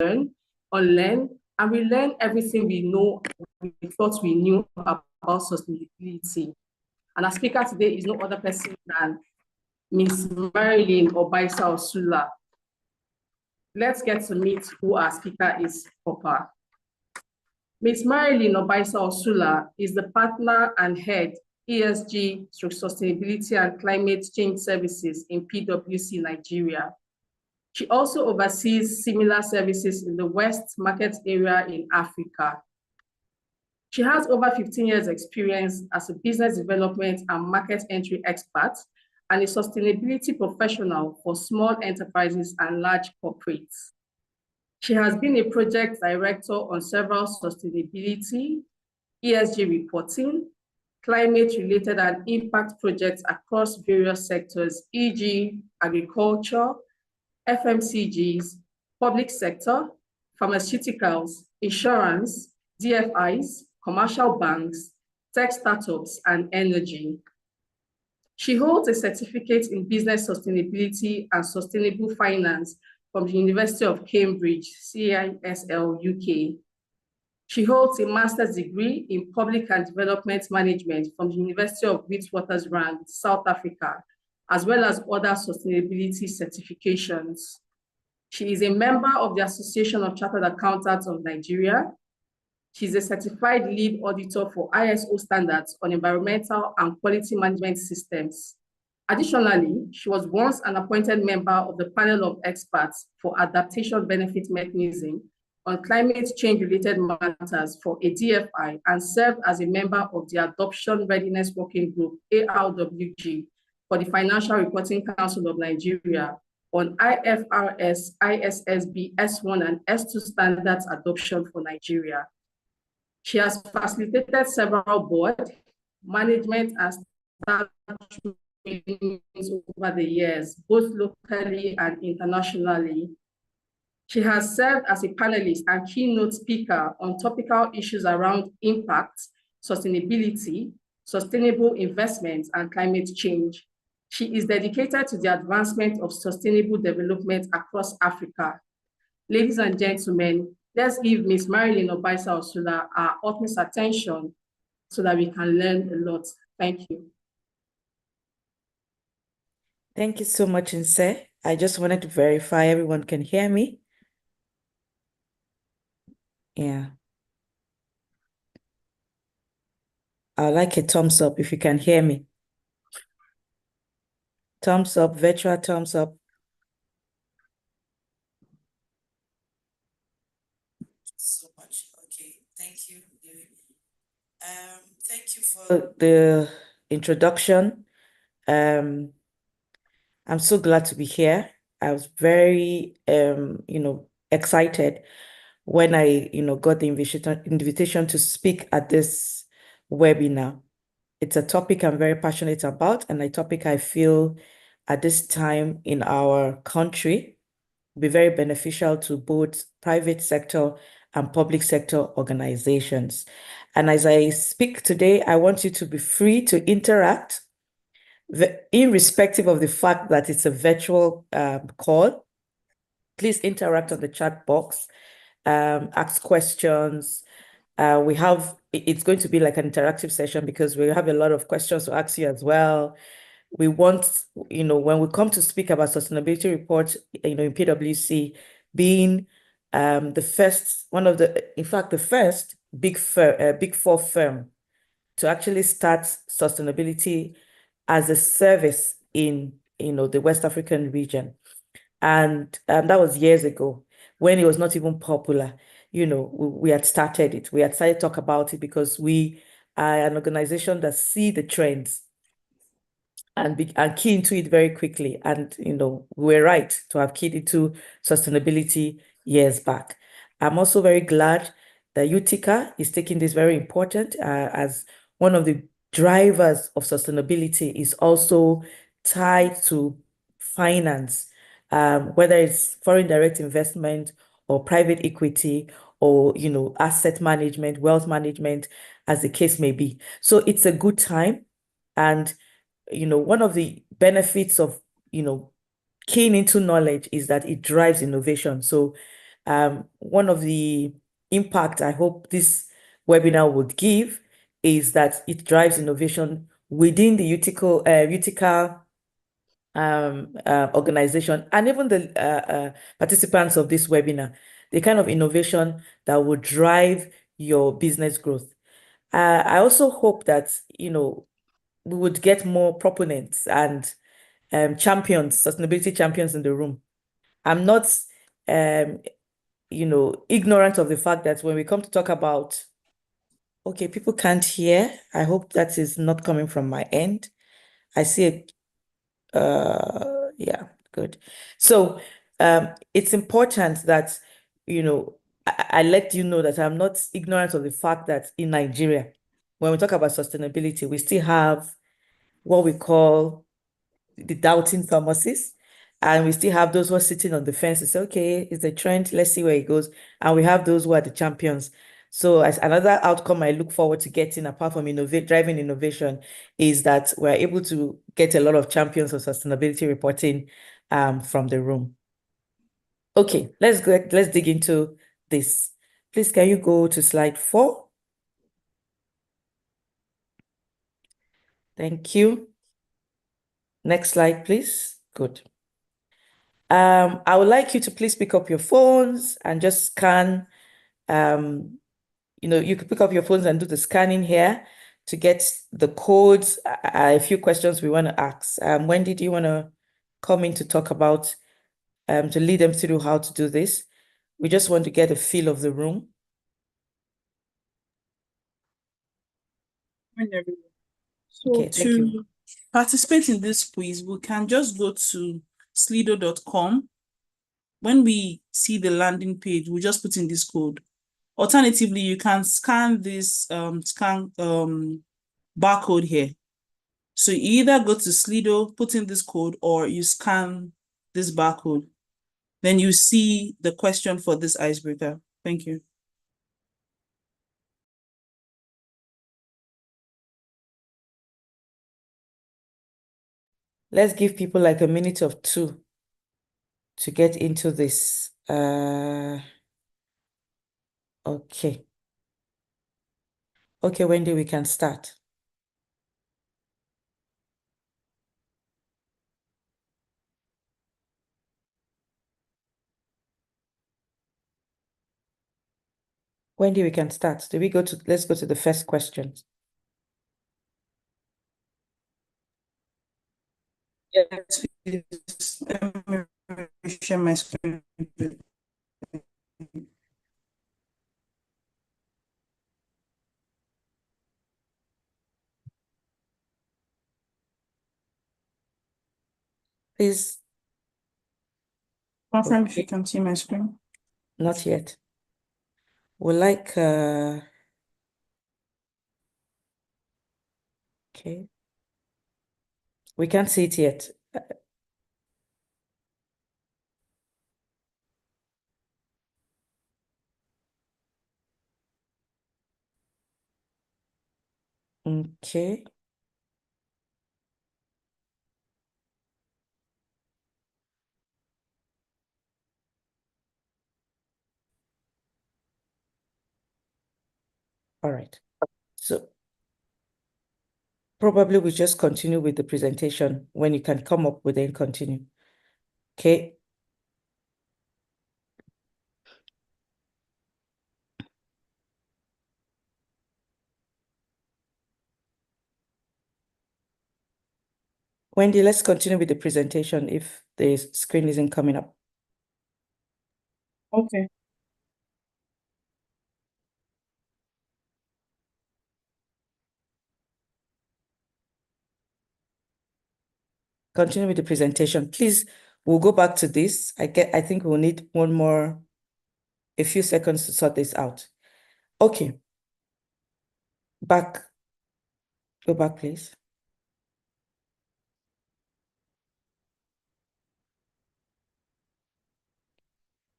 unlearn, and relearn everything we thought we knew about sustainability. And our speaker today is no other person than Ms. Marilyn Obaisa Osula. Let's get to meet who our speaker is proper. Ms. Marilyn Obaisa Osula is the partner and head ESG, Sustainability and Climate Change Services in PwC Nigeria. She also oversees similar services in the West Market area in Africa. She has over 15 years experience as a business development and market entry expert and a sustainability professional for small enterprises and large corporates. She has been a project director on several sustainability, ESG reporting, climate-related and impact projects across various sectors, e.g. agriculture, FMCGs, public sector, pharmaceuticals, insurance, DFIs, commercial banks, tech startups, and energy. She holds a certificate in business sustainability and sustainable finance from the University of Cambridge, CISL, UK. She holds a master's degree in public and development management from the University of Witwatersrand, South Africa, as well as other sustainability certifications. She is a member of the Association of Chartered Accountants of Nigeria. She's a certified lead auditor for ISO standards on environmental and quality management systems. Additionally, she was once an appointed member of the panel of experts for adaptation benefit mechanism on climate change-related matters for a DFI and served as a member of the Adoption Readiness Working Group, ARWG, for the Financial Reporting Council of Nigeria on IFRS, ISSB, S1 and S2 standards adoption for Nigeria. She has facilitated several board, management, and staff trainings over the years, both locally and internationally. She has served as a panelist and keynote speaker on topical issues around impact, sustainability, sustainable investment, and climate change. She is dedicated to the advancement of sustainable development across Africa. Ladies and gentlemen, let's give Ms. Marilyn Obaisa Osula our utmost attention so that we can learn a lot. Thank you. Thank you so much, Nse. I just wanted to verify everyone can hear me. Yeah. I'd like a thumbs up if you can hear me. Thumbs up, virtual thumbs up. So much. Okay, thank you. Thank you for the introduction. I'm so glad to be here. I was very, excited when I, got the invitation to speak at this webinar. It's a topic I'm very passionate about and a topic I feel at this time in our country will be very beneficial to both private sector and public sector organizations. And as I speak today, I want you to be free to interact irrespective of the fact that it's a virtual call. Please interact on the chat box, ask questions. It's going to be like an interactive session because we have a lot of questions to ask you as well. We want, when we come to speak about sustainability reports, in PwC being the first big four firm to actually start sustainability as a service in, the West African region. And that was years ago when it was not even popular. We had started it. We had started to talk about it because we are an organization that see the trends and key into it very quickly. And, we were right to have keyed into sustainability years back. I'm also very glad that Utica is taking this very important as one of the drivers of sustainability is also tied to finance, whether it's foreign direct investment or private equity or, asset management, wealth management, as the case may be. So it's a good time. And, one of the benefits of, keying into knowledge is that it drives innovation. So One of the impact I hope this webinar would give is that it drives innovation within the Utica organization and even the participants of this webinar, the kind of innovation that would drive your business growth. I also hope that, we would get more proponents and champions, sustainability champions in the room. I'm not, ignorant of the fact that when we come to talk about, okay, people can't hear. I hope that is not coming from my end. I see it. Yeah, good. So it's important that, I let you know that I'm not ignorant of the fact that in Nigeria, when we talk about sustainability, we still have what we call the doubting Thomases. And we still have those who are sitting on the fence and say, okay, it's a trend, let's see where it goes. And we have those who are the champions. So as another outcome I look forward to getting, apart from driving innovation, is that we're able to get a lot of champions of sustainability reporting from the room. Okay, let's dig into this. Please, can you go to slide 4? Thank you. Next slide, please. Good. I would like you to please pick up your phones and just scan. You could pick up your phones and do the scanning here to get the codes. A few questions we want to ask. Wendy, do you want to come in to talk about, to lead them through how to do this? We just want to get a feel of the room. So Okay, thank you. to participate in this quiz, we can just go to slido.com. When we see the landing page, we just put in this code. Alternatively, you can scan this barcode here. So you either go to Slido, put in this code, or you scan this barcode. Then you see the question for this icebreaker. Thank you. Let's give people like a minute or two to get into this. Okay. Okay, Wendy, we can start. Wendy, we can start. Let's go to the first question. Yes, please. Let me share my screen. Please. Confirm if you can see my screen. Not yet. We'd like, okay. We can't see it yet. Okay. All right. So probably we just continue with the presentation. When you can come up with it, continue. Okay. Wendy, let's continue with the presentation if the screen isn't coming up. Okay. Continue with the presentation. Please, we'll go back to this. I think we'll need a few seconds to sort this out. Okay. Back. Go back, please.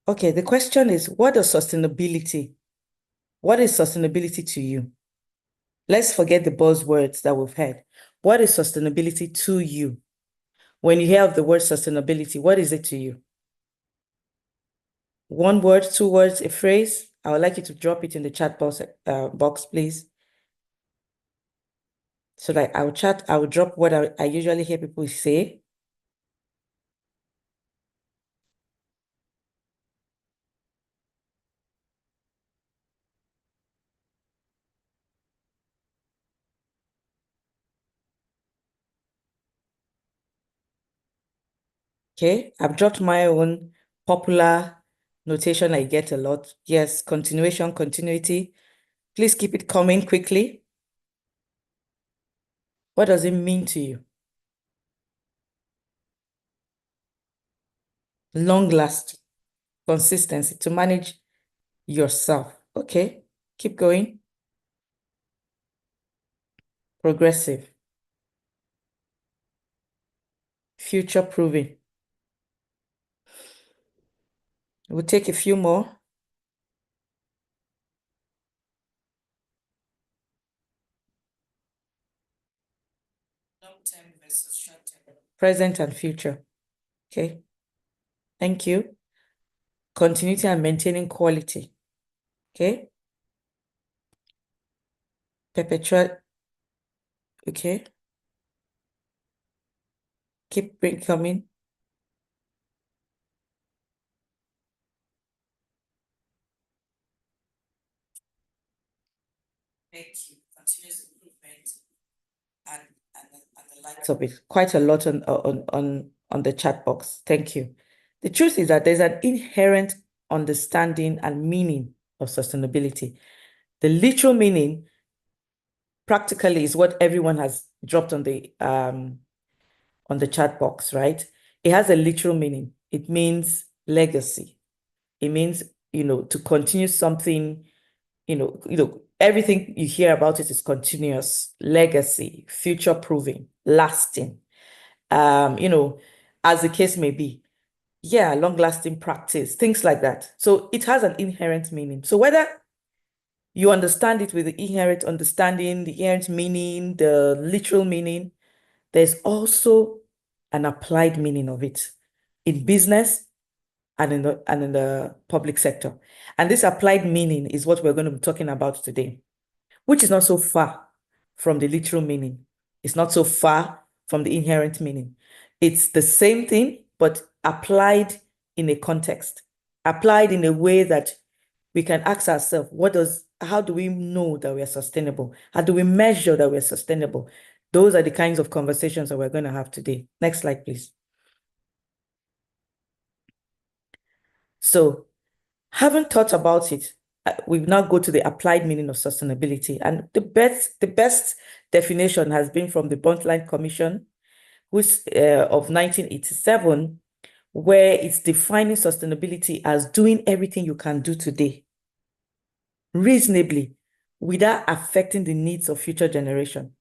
Okay, the question is, what is sustainability to you? Let's forget the buzzwords that we've heard. What is sustainability to you? When you hear of the word sustainability, what is it to you? 1 word, 2 words, a phrase, I would like you to drop it in the chat box, please. So that I will drop what I usually hear people say. Okay, I've dropped my own popular notation I get a lot. Yes, continuation, continuity. Please keep it coming quickly. What does it mean to you? Long lasting, consistency, to manage yourself. Okay, keep going. Progressive. Future proving. We'll take a few more. Long-term versus short-term. Present and future. Okay, thank you. Continuity and maintaining quality. Okay. Perpetual. Okay. Keep coming. Thank you. Continuous improvement and the likes of it. Quite a lot on the chat box. Thank you. The truth is that there's an inherent understanding and meaning of sustainability. The literal meaning practically is what everyone has dropped on the chat box, right? It has a literal meaning. It means legacy. It means, to continue something, everything you hear about it is continuous, legacy, future proving, lasting, as the case may be. Yeah, long lasting practice, things like that. So it has an inherent meaning. So whether you understand it with the inherent understanding, the inherent meaning, the literal meaning, there's also an applied meaning of it in business and in the public sector. And this applied meaning is what we're going to be talking about today, which is not so far from the literal meaning. It's not so far from the inherent meaning. It's the same thing, but applied in a context, applied in a way that we can ask ourselves, how do we know that we are sustainable? How do we measure that we're sustainable? Those are the kinds of conversations that we're going to have today. Next slide, please. So, having thought about it, we now go to the applied meaning of sustainability. And the best definition has been from the Brundtland Commission, which of 1987, where it's defining sustainability as doing everything you can do today reasonably without affecting the needs of future generation.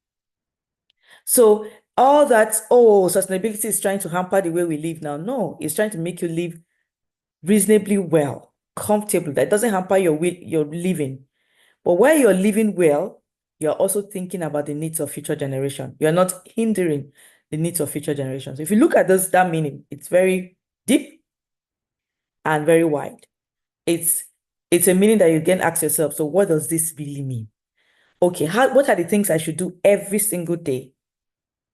So all that, sustainability is trying to hamper the way we live now. No, it's trying to make you live reasonably well, comfortably. That doesn't hamper your living. But while you're living well, you're also thinking about the needs of future generation. You're not hindering the needs of future generations. If you look at that meaning, it's very deep and very wide. It's a meaning that you can ask yourself, so what does this really mean? Okay, what are the things I should do every single day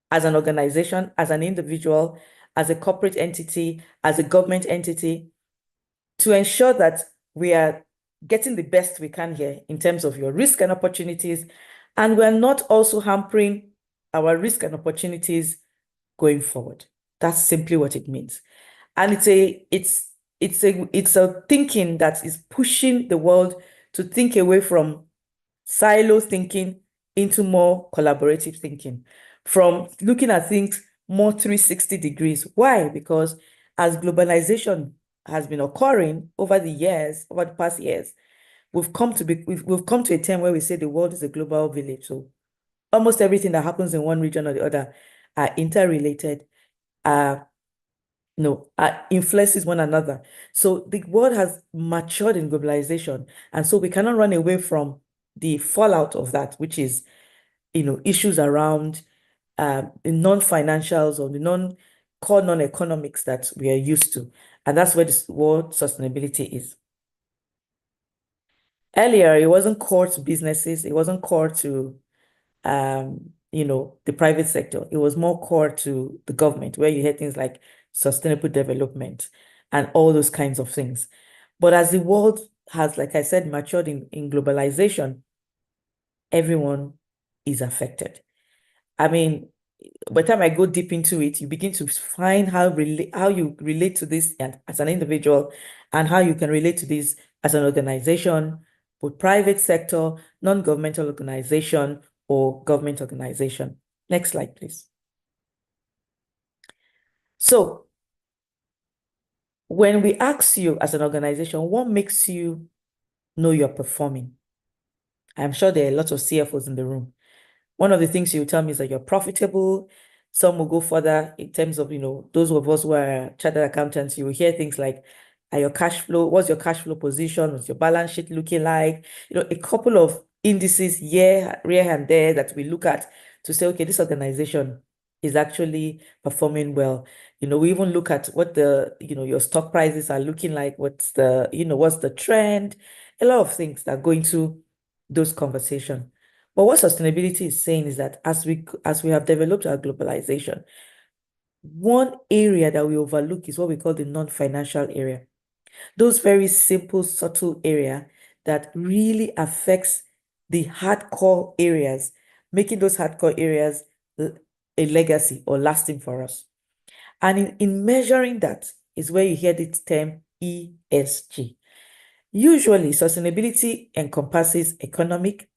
as an organization, as an individual, as a corporate entity, as a government entity, to ensure that we are getting the best we can here in terms of your risk and opportunities, and we're not also hampering our risk and opportunities going forward. That's simply what it means. And it's a thinking that is pushing the world to think away from silo thinking into more collaborative thinking, from looking at things more 360 degrees. Why? Because as globalization has been occurring over the past years, we've come to a time where we say the world is a global village. So almost everything that happens in one region or the other are interrelated, influences one another. So the world has matured in globalization. And so we cannot run away from the fallout of that, which is, issues around the non-financials or the core non-economics that we are used to. And that's where this word sustainability is. Earlier, it wasn't core to businesses. It wasn't core to, the private sector. It was more core to the government, where you hear things like sustainable development and all those kinds of things. But as the world has, like I said, matured in globalization, everyone is affected. I mean, by the time I go deep into it, you begin to find how you relate to this as an individual and how you can relate to this as an organization, both private sector, non-governmental organization, or government organization. Next slide, please. So when we ask you as an organization, what makes you know you're performing? I'm sure there are lots of CFOs in the room. One of the things you tell me is that you're profitable. Some will go further in terms of, those of us who are chartered accountants, you will hear things like, your cash flow, what's your cash flow position? What's your balance sheet looking like? A couple of indices here and there that we look at to say, okay, this organization is actually performing well. We even look at what your stock prices are looking like, what's the trend, a lot of things that go into those conversations. But what sustainability is saying is that as we have developed our globalization, one area that we overlook is what we call the non-financial area. Those very simple, subtle area that really affects the hardcore areas, making those hardcore areas a legacy or lasting for us. And in measuring that is where you hear the term ESG. Usually, sustainability encompasses economic,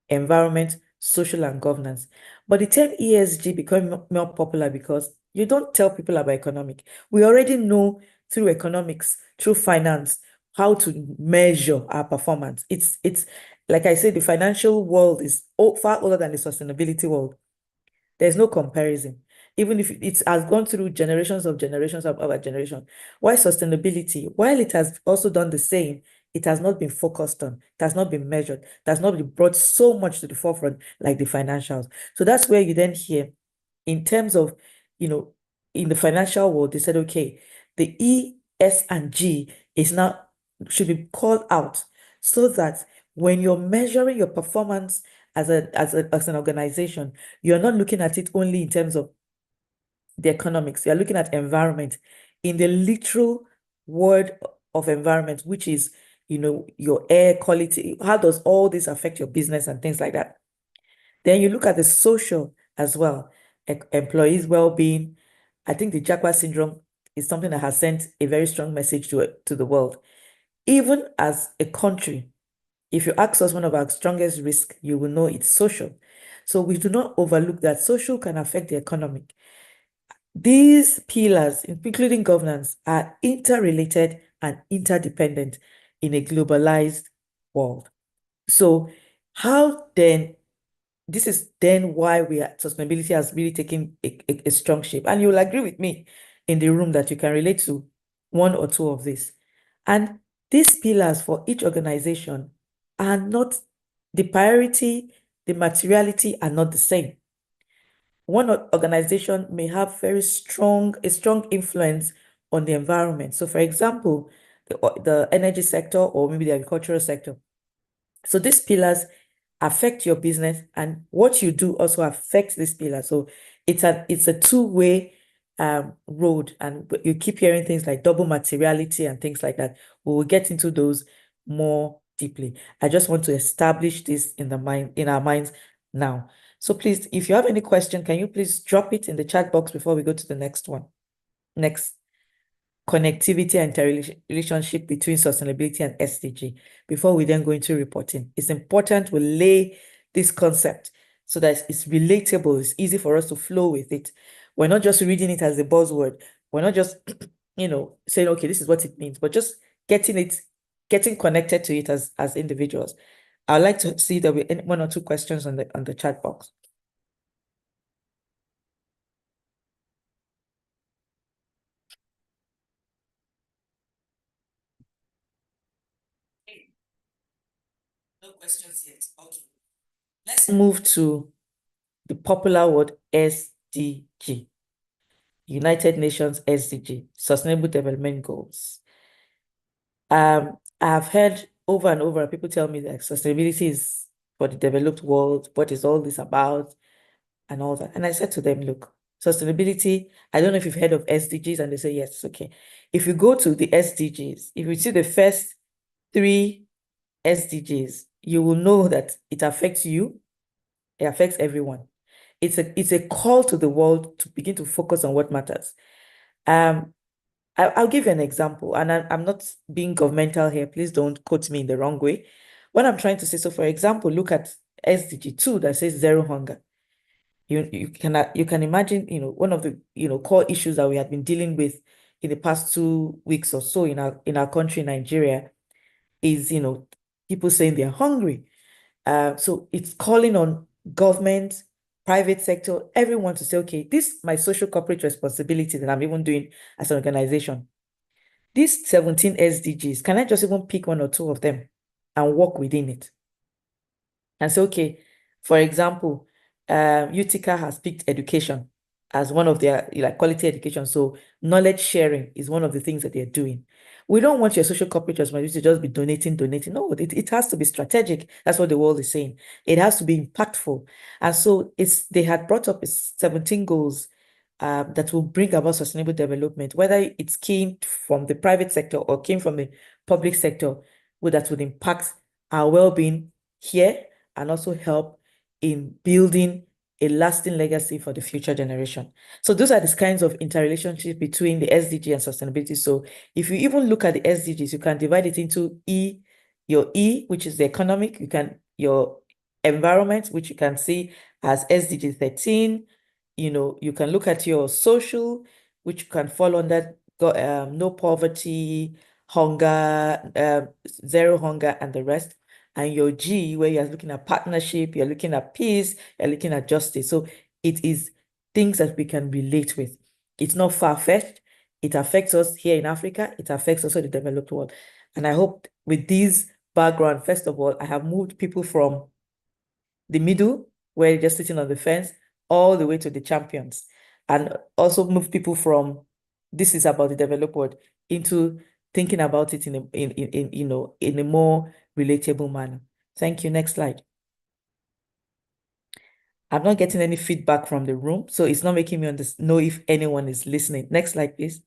environment, social, and governance. But the term ESG became more popular because you don't tell people about economic. We already know through economics, through finance, how to measure our performance. It's like I said, the financial world is far older than the sustainability world. There's no comparison. Even if it has gone through generations of our generation. Why sustainability? While it has also done the same, it has not been focused on, it has not been measured, it has not been brought so much to the forefront like the financials. So that's where you then hear, in terms of, in the financial world, they said, okay, the E, S, and G should be called out so that when you're measuring your performance as an organization, you're not looking at it only in terms of the economics. You're looking at environment in the literal word of environment, which is, your air quality. How does all this affect your business and things like that? Then you look at the social as well, employees' well-being. I think the Jacques syndrome is something that has sent a very strong message to the world. Even as a country, if you ask us one of our strongest risks, you will know it's social. So we do not overlook that social can affect the economic. These pillars, including governance, are interrelated and interdependent in a globalized world. So how then, this is then why sustainability has really taken a strong shape. And you'll agree with me in the room that you can relate to one or two of these. And these pillars for each organization are not the priority, the materiality are not the same. One organization may have a strong influence on the environment. So for example, the energy sector or maybe the agricultural sector. So these pillars affect your business, and what you do also affects this pillar. So it's a two-way road, and you keep hearing things like double materiality and things like that. We will get into those more deeply. I just want to establish this in our minds now. So please, if you have any question, can you please drop it in the chat box before we go to the next one? Next. Connectivity and interrelationship between sustainability and SDG. Before we then go into reporting, it's important we lay this concept so that it's relatable, it's easy for us to flow with it. We're not just reading it as a buzzword. We're not just, saying, okay, this is what it means, but just getting connected to it as individuals. I'd like to see that we one or two questions on the chat box. No questions yet. Okay. Let's move to the popular word SDG. United Nations SDG, Sustainable Development Goals. I've heard over and over people tell me that sustainability is for the developed world, what is all this about, and all that. And I said to them, look, sustainability, I don't know if you've heard of SDGs, and they say, yes, okay. If you go to the SDGs, if you see the first 3 SDGs, you will know that it affects you, it affects everyone. It's a call to the world to begin to focus on what matters. I'll give you an example, and I'm not being governmental here. Please don't quote me in the wrong way. What I'm trying to say, so for example, look at SDG 2 that says zero hunger. You can imagine, one of the core issues that we have been dealing with in the past 2 weeks or so in our country, Nigeria, is people saying they're hungry. So it's calling on government, private sector, everyone to say, okay, this is my social corporate responsibility that I'm even doing as an organization. These 17 SDGs, can I just even pick 1 or 2 of them and work within it? And say, okay, for example, Utica has picked education as one of their quality education. So knowledge sharing is one of the things that they're doing. We don't want your social corporate responsibility to just be donating. No, it has to be strategic. That's what the world is saying. It has to be impactful. And so they had brought up 17 goals that will bring about sustainable development, whether it's came from the private sector or came from the public sector, that would impact our well-being here and also help in building a lasting legacy for the future generation. So those are the kinds of interrelationship between the SDG and sustainability. So if you even look at the SDGs, you can divide it into your E, which is the economic, your environment, which you can see as SDG 13. You can look at your social, which can fall under no poverty, hunger, zero hunger, and the rest. And your G, where you're looking at partnership, you're looking at peace, you're looking at justice. So it is things that we can relate with. It's not far-fetched. It affects us here in Africa. It affects also the developed world. And I hope with this background, first of all, I have moved people from the middle, where you're just sitting on the fence, all the way to the champions. And also move people from this is about the developed world into thinking about it in a more relatable manner. Thank you. Next slide. I'm not getting any feedback from the room, so it's not making me know if anyone is listening. Next slide, please.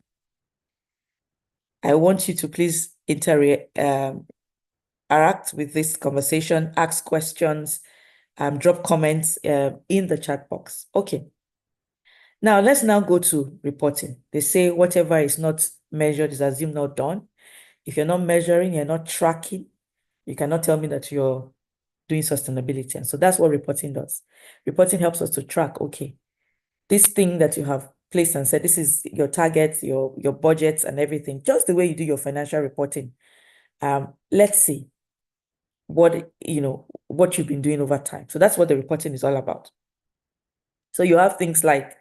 I want you to please interact with this conversation, ask questions, drop comments in the chat box. Okay. Now, let's now go to reporting. They say whatever is not measured is assumed not done. If you're not measuring, you're not tracking, you cannot tell me that you're doing sustainability. And so that's what reporting does. Reporting helps us to track, okay, this thing that you have placed and said, this is your targets, your budgets and everything, just the way you do your financial reporting. Let's see what you've been doing over time. So that's what the reporting is all about. So you have things like,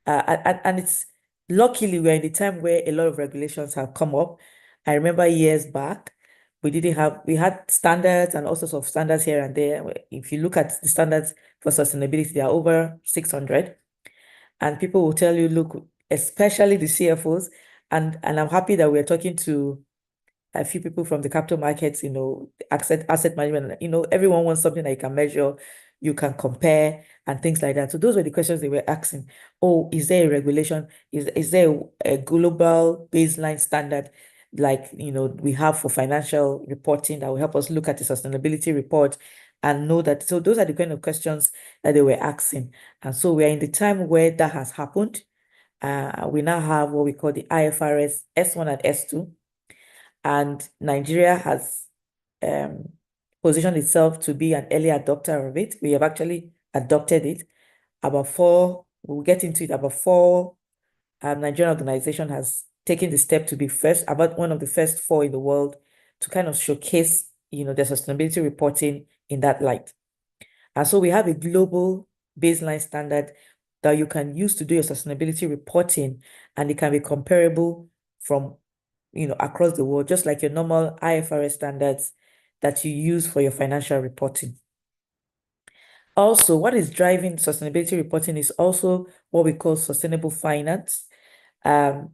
and it's luckily we're in the time where a lot of regulations have come up. I remember years back, we had standards and all sorts of standards here and there. If you look at the standards for sustainability, there are over 600. And people will tell you, look, especially the CFOs, and I'm happy that we're talking to a few people from the capital markets, asset management, everyone wants something that you can measure, you can compare and things like that. So those were the questions they were asking. Oh, is there a regulation? Is there a global baseline standard like, we have for financial reporting that will help us look at the sustainability report and know that? So those are the kind of questions that they were asking. And so we are in the time where that has happened. We now have what we call the IFRS S1 and S2. And Nigeria has positioned itself to be an early adopter of it. We have actually adopted it. We'll get into it, about 4 Nigerian organization has taken the step to be about one of the first 4 in the world to kind of showcase, their sustainability reporting in that light. And so we have a global baseline standard that you can use to do your sustainability reporting, and it can be comparable from across the world, just like your normal IFRS standards that you use for your financial reporting. Also, what is driving sustainability reporting is also what we call sustainable finance. And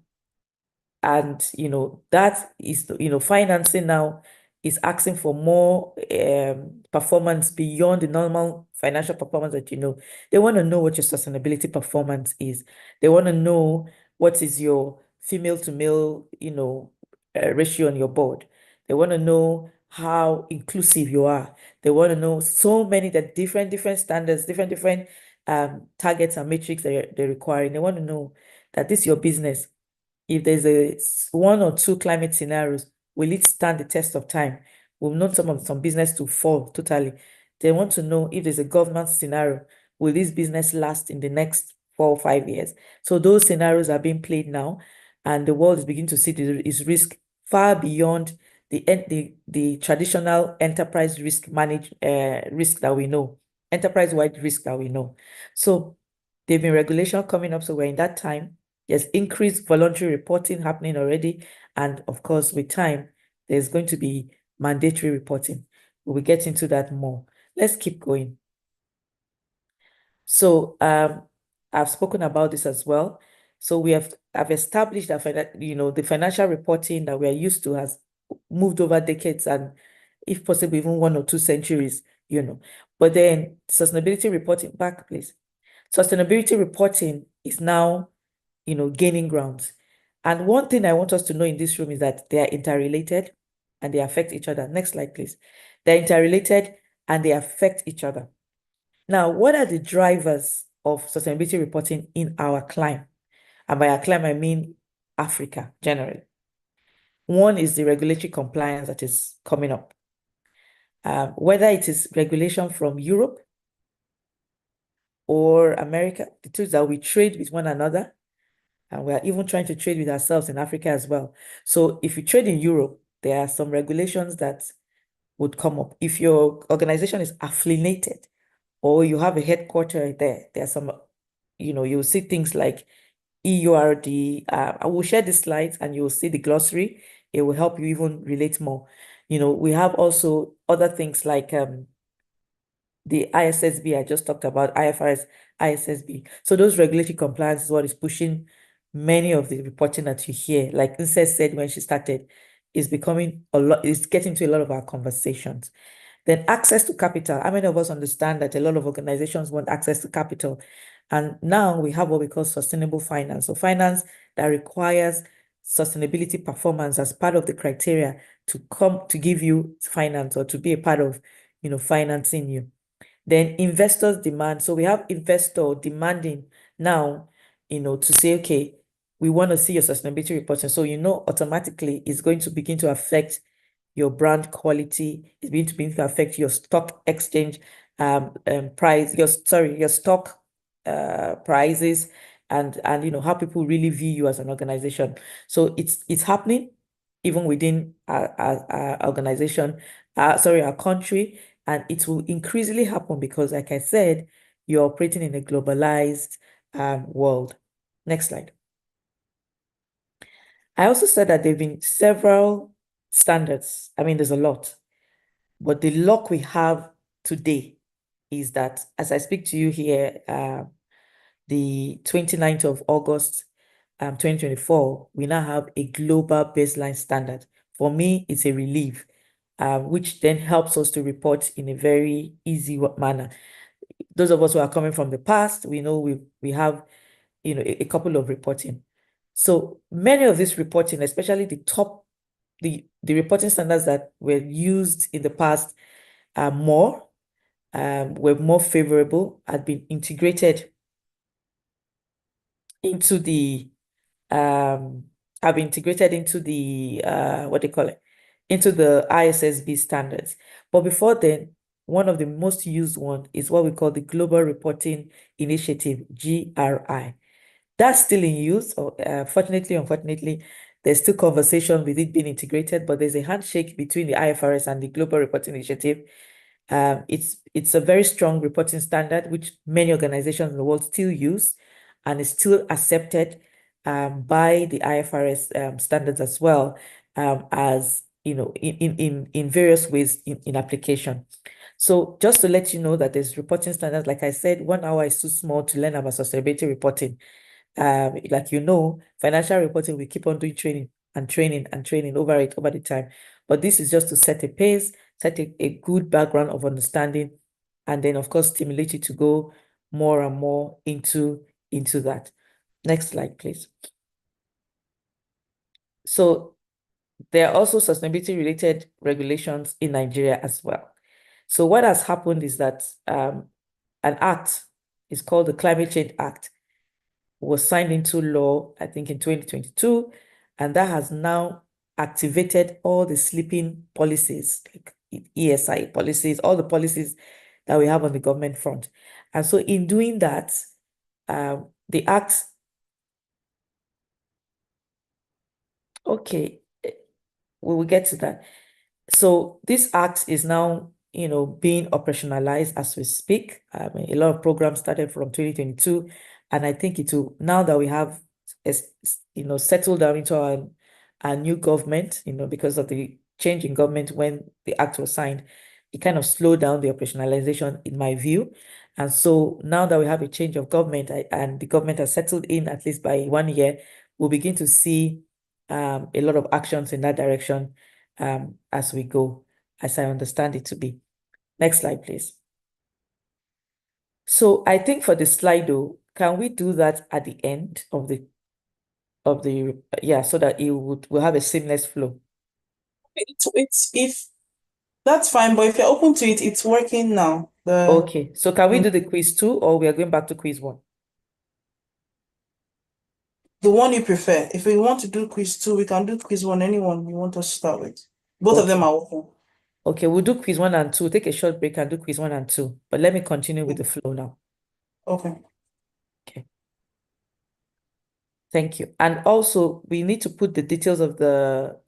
that is, financing now is asking for more performance beyond the normal financial performance that they want to know what your sustainability performance is. They want to know what is your female to male ratio on your board. They want to know how inclusive you are. They want to know so many different standards, different targets and metrics they're requiring. They want to know that this is your business. If there's one or two climate scenarios, will it stand the test of time? We've known some business to fall totally. They want to know if there's a government scenario, will this business last in the next 4 or 5 years? So those scenarios are being played now, and the world is beginning to see its risk far beyond the traditional enterprise risk risk that we know, enterprise-wide risk that we know. So there've been regulation coming up, so we're in that time. There's increased voluntary reporting happening already. And of course, with time, there's going to be mandatory reporting. We'll get into that more. Let's keep going. So I've spoken about this as well. So I've established that the financial reporting that we are used to has moved over decades and, if possible, even 1 or 2 centuries, But then sustainability reporting, back please. Sustainability reporting is now gaining grounds. And one thing I want us to know in this room is that they are interrelated and they affect each other. Next slide, please. They're interrelated and they affect each other. Now, what are the drivers of sustainability reporting in our climate? And by our climate, I mean Africa generally. One is the regulatory compliance that is coming up. Whether it is regulation from Europe or America, the truth is that we trade with one another. And we are even trying to trade with ourselves in Africa as well. So if you trade in Europe, there are some regulations that would come up. If your organization is affiliated or you have a headquarter there are some, you'll see things like EURD. I will share the slides and you'll see the glossary. It will help you even relate more. We have also other things like the ISSB I just talked about, IFRS, ISSB. So those regulatory compliance is what is pushing many of the reporting that you hear. Like Nse said when she started, is becoming a lot, is getting to a lot of our conversations. Then access to capital. How many of us understand that a lot of organizations want access to capital? And now we have what we call sustainable finance. So finance that requires sustainability performance as part of the criteria to give you finance or to be a part of, financing you. Then investors demand. So we have investor demanding now, to say, okay, we want to see your sustainability reporting. So, automatically it's going to begin to affect your brand quality. It's going to begin to affect your stock exchange price, your stock prices and how people really view you as an organization. So it's happening even within our organization, our country. And it will increasingly happen because, like I said, you're operating in a globalized world. Next slide. I also said that there have been several standards. I mean, there's a lot. But the luck we have today is that, as I speak to you here, the 29th of August, 2024, we now have a global baseline standard. For me, it's a relief. Which then helps us to report in a very easy manner. Those of us who are coming from the past, we know we have, a couple of reporting. So many of this reporting, especially the reporting standards that were used in the past were more favorable, had been integrated into the what they call it, into the ISSB standards. But before then, one of the most used one is what we call the Global Reporting Initiative, GRI. That's still in use. Fortunately, unfortunately, there's still conversation with it being integrated, but there's a handshake between the IFRS and the Global Reporting Initiative. It's a very strong reporting standard, which many organizations in the world still use and is still accepted by the IFRS standards as well, as in various ways in application. So just to let you know that there's reporting standards, like I said, 1 hour is too small to learn about sustainability reporting. Like financial reporting, we keep on doing training and training and training over the time. But this is just to set a pace, set a good background of understanding, and then of course stimulate you to go more and more into that. Next slide, please. So there are also sustainability related regulations in Nigeria as well. So what has happened is that an act is called the Climate Change Act, was signed into law, I think in 2022, and that has now activated all the sleeping policies, like ESI policies, all the policies that we have on the government front. And so in doing that, the act, okay, we will get to that. So this act is now, being operationalized as we speak. I mean, a lot of programs started from 2022, and I think it will, now that we have, settled down into our new government, because of the change in government when the act was signed, it kind of slowed down the operationalization in my view. And so now that we have a change of government and the government has settled in at least by 1 year, we'll begin to see a lot of actions in that direction as we go, as I understand it to be. Next slide, please. So I think for the slide though, can we do that at the end of the so that we'll have a seamless flow? It's if that's fine, but if you're open to it, it's working now. Okay, so can we do the quiz 2 or we are going back to quiz 1? The one you prefer. If we want to do quiz 2, we can do quiz 1, anyone you want us to start with. Both of them are open. Okay, we'll do quiz 1 and 2. Take a short break and do quiz 1 and 2. But let me continue with the flow now. Okay. Okay. Thank you. And also, we need to put the details of the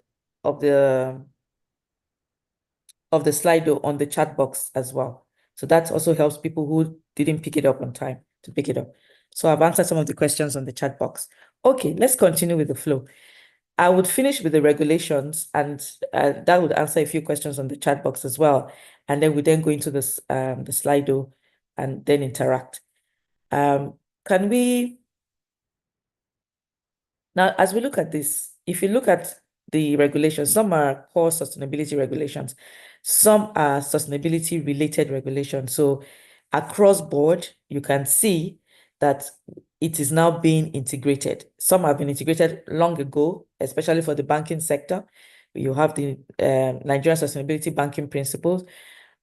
Slido on the chat box as well. So that also helps people who didn't pick it up on time to pick it up. So I've answered some of the questions on the chat box. Okay, let's continue with the flow. I would finish with the regulations, and that would answer a few questions on the chat box as well. And then we then go into this the Slido and then interact. Can we now, as we look at this, if you look at the regulations, some are core sustainability regulations, some are sustainability related regulations. So across board, you can see that it is now being integrated. Some have been integrated long ago, especially for the banking sector. You have the Nigerian Sustainability Banking Principles.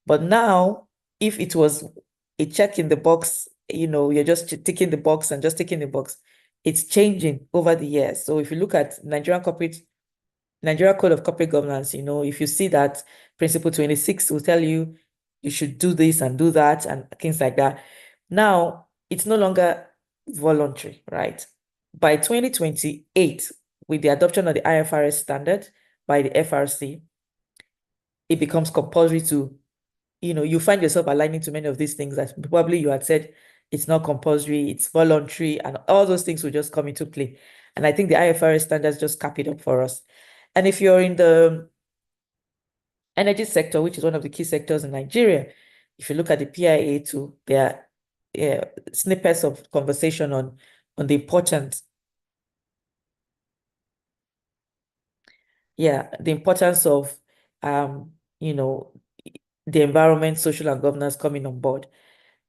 But now, if it was a check in the box, you're just ticking the box and just ticking the box, it's changing over the years. So if you look at Nigeria Code of Corporate Governance, if you see that Principle 26 will tell you you should do this and do that and things like that. Now, it's no longer voluntary, right? By 2028, with the adoption of the IFRS standard by the FRC, it becomes compulsory to, you find yourself aligning to many of these things that probably you had said it's not compulsory, it's voluntary, and all those things will just come into play. And I think the IFRS standards just cap it up for us. And if you're in the energy sector, which is one of the key sectors in Nigeria, if you look at the PIA too, there are snippets of conversation on the importance. Yeah, the importance of the environment, social and governance coming on board.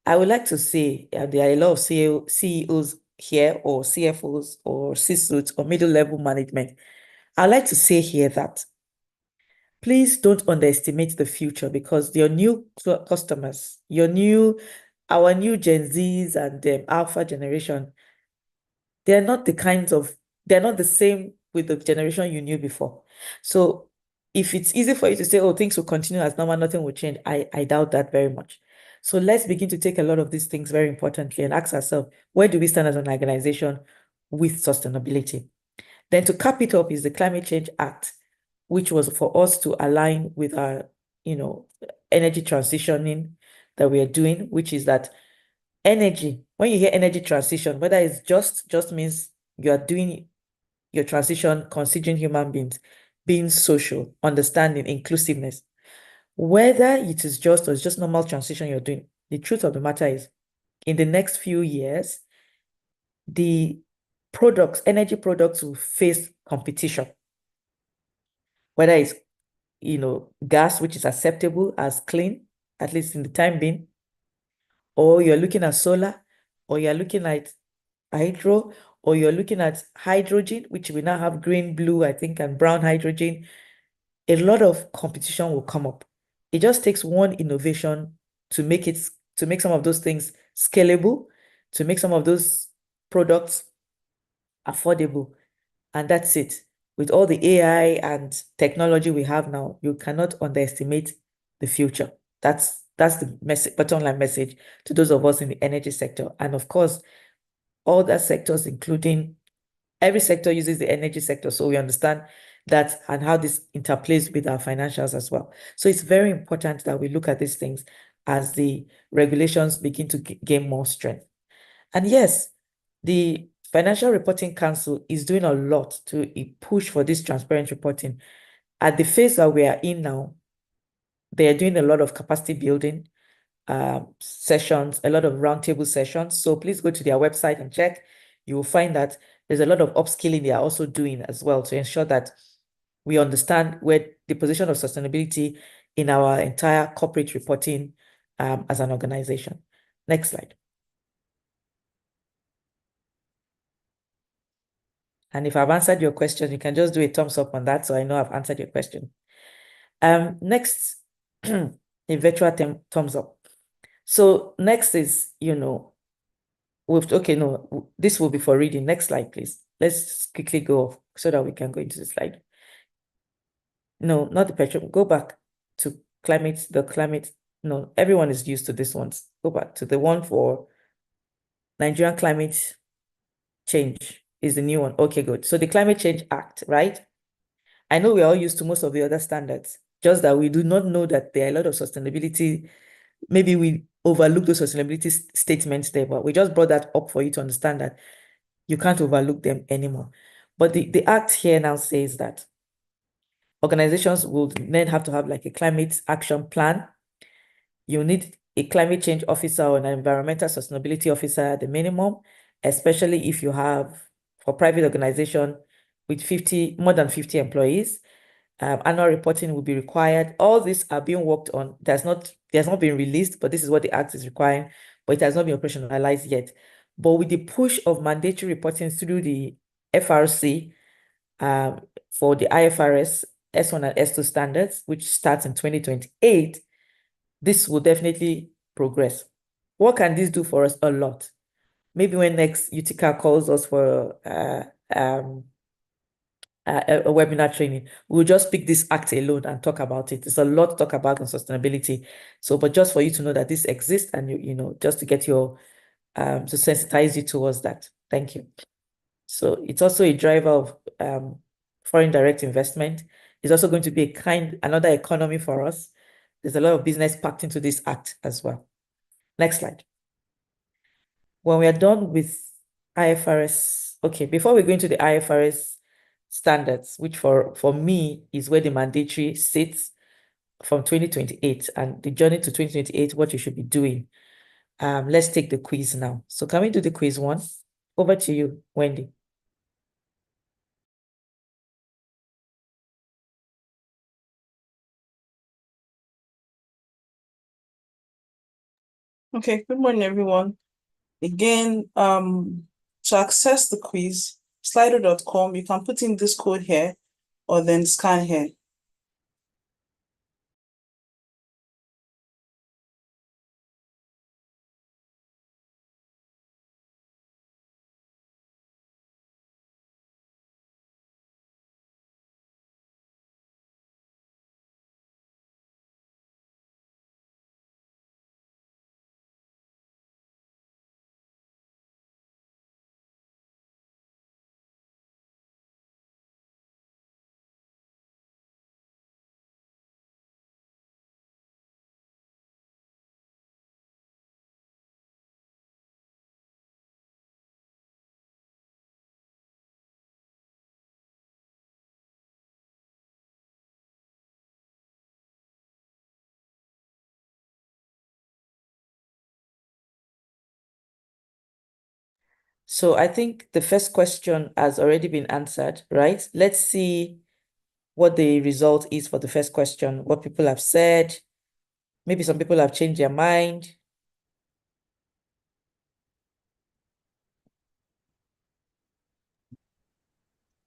I would like to say there are a lot of CEOs here, or CFOs, or C-suites, or middle-level management. I'd like to say here that please don't underestimate the future, because your new customers, our new Gen Zs and Alpha generation, they're not the same with the generation you knew before. So if it's easy for you to say, oh, things will continue as normal, nothing will change, I doubt that very much. So let's begin to take a lot of these things very importantly and ask ourselves, where do we stand as an organization with sustainability? Then to cap it up is the Climate Change Act, which was for us to align with our, energy transitioning that we are doing, which is that energy, when you hear energy transition, whether it's just means you are doing your transition considering human beings, being social, understanding, inclusiveness. Whether it is just or it's just normal transition you're doing, the truth of the matter is, in the next few years, the products, energy products will face competition. Whether it's, gas, which is acceptable as clean, at least in the time being, or you're looking at solar, or you're looking at hydro, or you're looking at hydrogen, which we now have green, blue, I think, and brown hydrogen. A lot of competition will come up. It just takes one innovation to make some of those things scalable, to make some of those products affordable. And that's it. With all the AI and technology we have now, you cannot underestimate the future. That's the bottom line message to those of us in the energy sector. And of course, all the sectors, including every sector uses the energy sector. So we understand that and how this interplays with our financials as well. So it's very important that we look at these things as the regulations begin to gain more strength. And yes, the Financial Reporting Council is doing a lot to push for this transparent reporting. At the phase that we are in now, they are doing a lot of capacity building sessions, a lot of roundtable sessions. So please go to their website and check. You will find that there's a lot of upskilling they are also doing as well to ensure that we understand where the position of sustainability in our entire corporate reporting as an organization. Next slide. And if I've answered your question, you can just do a thumbs up on that so I know I've answered your question. Next, a virtual thumbs up. So next is, this will be for reading. Next slide, please. Let's quickly go off so that we can go into the slide. No, not the petrol. Go back to climate. No, everyone is used to this one. Go back to the one for Nigerian climate change is the new one. Okay, good. So the Climate Change Act, right? I know we're all used to most of the other standards, just that we do not know that there are a lot of sustainability. Maybe we overlook those sustainability statements there, but we just brought that up for you to understand that you can't overlook them anymore. But the act here now says that organizations will then have to have like a climate action plan. You need a climate change officer or an environmental sustainability officer at the minimum, especially if you have, for private organization with more than 50 employees. Annual reporting will be required. All these are being worked on. There's not been released, but this is what the act is requiring, but it has not been operationalized yet. But with the push of mandatory reporting through the FRC for the IFRS S1 and S2 standards, which starts in 2028, this will definitely progress. What can this do for us? A lot. Maybe when next Utica calls us for a webinar training, we'll just pick this act alone and talk about it. There's a lot to talk about on sustainability. So, but just for you to know that this exists and just to get to sensitize you towards that. Thank you. So it's also a driver of foreign direct investment. It's also going to be another economy for us. There's a lot of business packed into this act as well. Next slide. When we are done with IFRS, okay, before we go into the IFRS standards, which for me is where the mandatory sits from 2028 and the journey to 2028, what you should be doing. Let's take the quiz now. So can we do the quiz one? Over to you, Wendy. Okay, good morning, everyone. Again, to access the quiz, slido.com, you can put in this code here or then scan here. So I think the first question has already been answered, right? Let's see what the result is for the first question, what people have said. Maybe some people have changed their mind.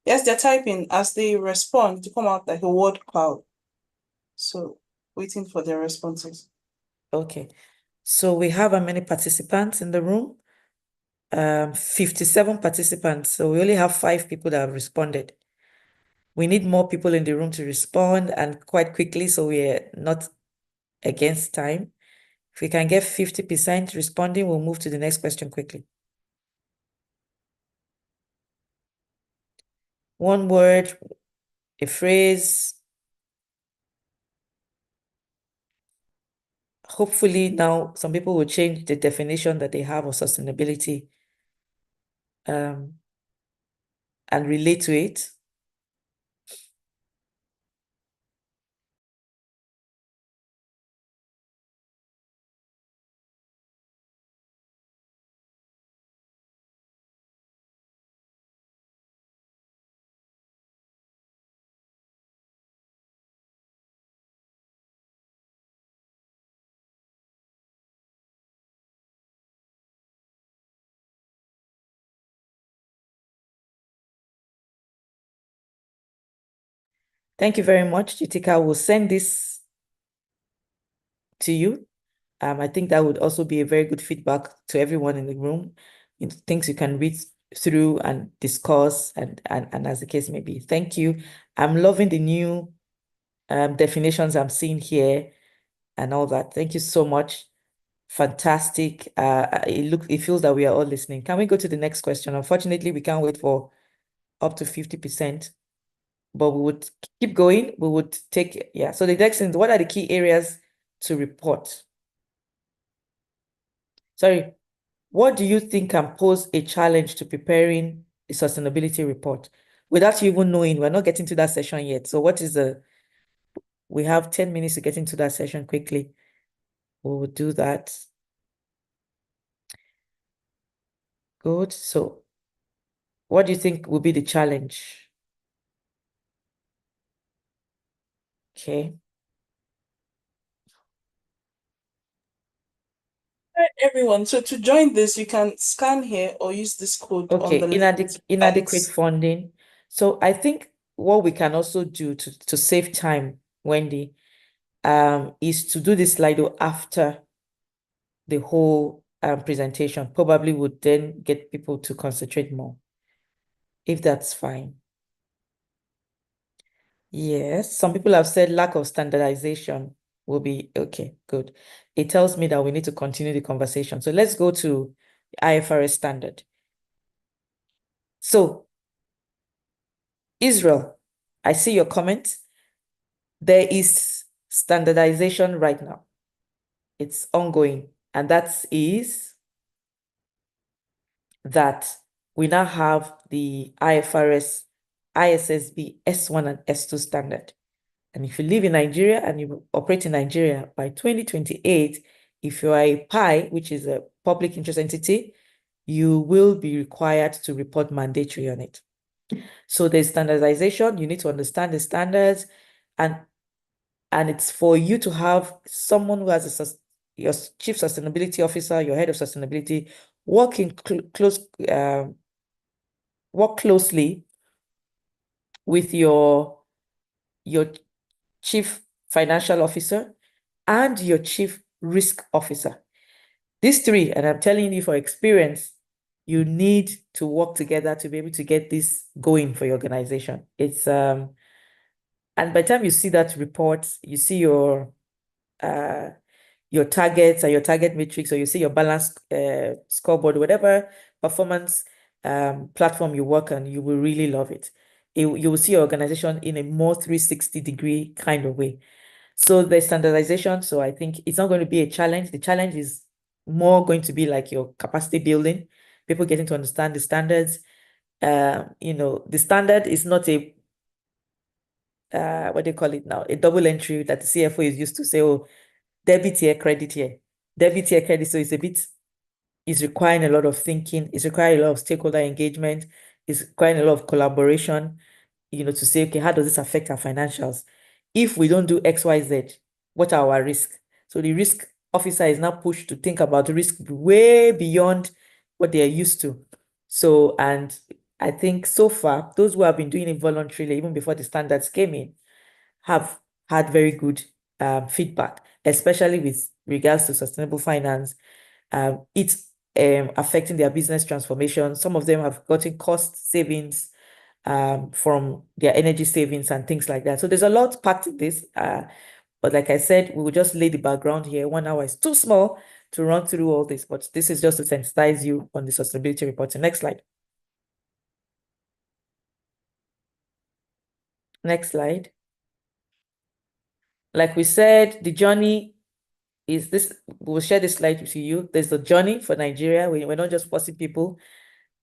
Yes, they're typing as they respond to come out like a word cloud. So waiting for their responses. Okay. So we have how many participants in the room? 57 participants. So we only have 5 people that have responded. We need more people in the room to respond and quite quickly, so we're not against time. If we can get 50% responding, we'll move to the next question quickly. One word, a phrase. Hopefully now some people will change the definition that they have of sustainability and relate to it. Thank you very much, Utica. We'll send this to you. I think that would also be a very good feedback to everyone in the room, things you can read through and discuss and as the case may be. Thank you. I'm loving the new definitions I'm seeing here and all that. Thank you so much. Fantastic. It feels that we are all listening. Can we go to the next question? Unfortunately, we can't wait for up to 50%, but we would keep going. We would take, yeah. So the next thing, what are the key areas to report? Sorry, what do you think can pose a challenge to preparing a sustainability report? Without you even knowing, we're not getting to that session yet. So what is we have 10 minutes to get into that session quickly. We'll do that. Good. So what do you think will be the challenge? Okay. Everyone, so to join this, you can scan here or use this code on Okay, the link. inadequate funding. So I think what we can also do to save time, Wendy, is to do this Slido after the whole presentation. Probably would then get people to concentrate more, if that's fine. Yes, some people have said lack of standardization will be okay, good. It tells me that we need to continue the conversation. So let's go to IFRS standard. So, Israel, I see your comment. There is standardization right now. It's ongoing, and that is that we now have the IFRS ISSB S1 and S2 standard. And if you live in Nigeria and you operate in Nigeria by 2028, if you are a PI, which is a public interest entity, you will be required to report mandatory on it. So there's standardization. You need to understand the standards, and it's for you to have someone who has your chief sustainability officer, your head of sustainability, work closely with your chief financial officer and your chief risk officer. These three, and I'm telling you for experience, you need to work together to be able to get this going for your organization. It's and by the time you see that report, you see your targets and your target matrix, or you see your balance scoreboard, whatever performance platform you work on, you will really love it. You will see your organization in a more 360-degree kind of way. So there's standardization. So I think it's not going to be a challenge. The challenge is more going to be like your capacity building, people getting to understand the standards. The standard is not a what do you call it now? A double entry that the CFO is used to say, oh, debit here, credit here. Debit here, credit. So it's a bit is requiring a lot of thinking, it's requiring a lot of stakeholder engagement, it's requiring a lot of collaboration, to say, okay, how does this affect our financials? If we don't do X, Y, Z, what are our risks? So the risk officer is now pushed to think about risk way beyond what they are used to. So, and I think so far, those who have been doing it voluntarily, even before the standards came in, have had very good feedback, especially with regards to sustainable finance. It's affecting their business transformation. Some of them have gotten cost savings from their energy savings and things like that. So there's a lot packed in this. But like I said, we will just lay the background here. 1 hour is too small to run through all this, but this is just to sensitize you on the sustainability reporting. Next slide. Next slide. Like we said, the journey is this. We'll share this slide with you. There's the journey for Nigeria. We're not just forcing people.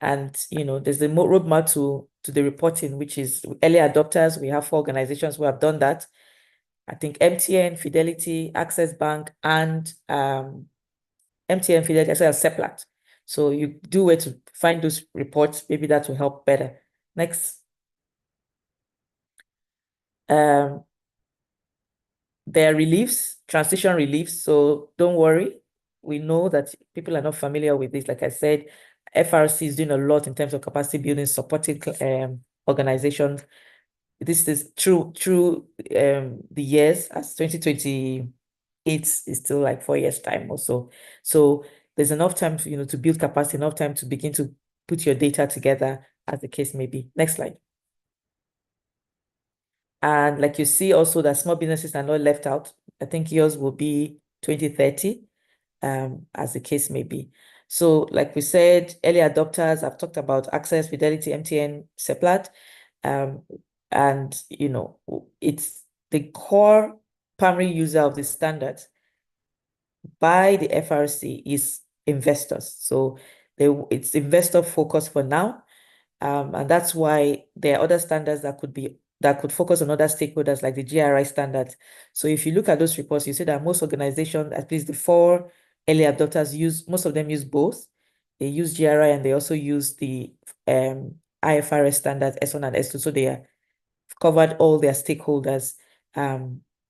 And, there's the roadmap to the reporting, which is early adopters. We have 4 organizations who have done that. I think MTN, Fidelity, Access Bank, and MTN, Fidelity, as well as Seplat. So you do where to find those reports. Maybe that will help better. Next. There are reliefs, transition reliefs. So don't worry. We know that people are not familiar with this. Like I said, FRC is doing a lot in terms of capacity building, supporting organizations. This is through the years, as 2028 is still like 4 years time or so. So there's enough time to, to build capacity, enough time to begin to put your data together, as the case may be. Next slide. And like you see also that small businesses are not left out. I think yours will be 2030, as the case may be. So like we said, early adopters, I've talked about Access, Fidelity, MTN, Seplat. And, it's the core primary user of the standards by the FRC is investors. So it's investor focused for now. And that's why there are other standards that could focus on other stakeholders like the GRI standards. So if you look at those reports, you see that most organizations, at least the 4 early adopters most of them use both. They use GRI and they also use the IFRS standards S1 and S2. So they have covered all their stakeholders'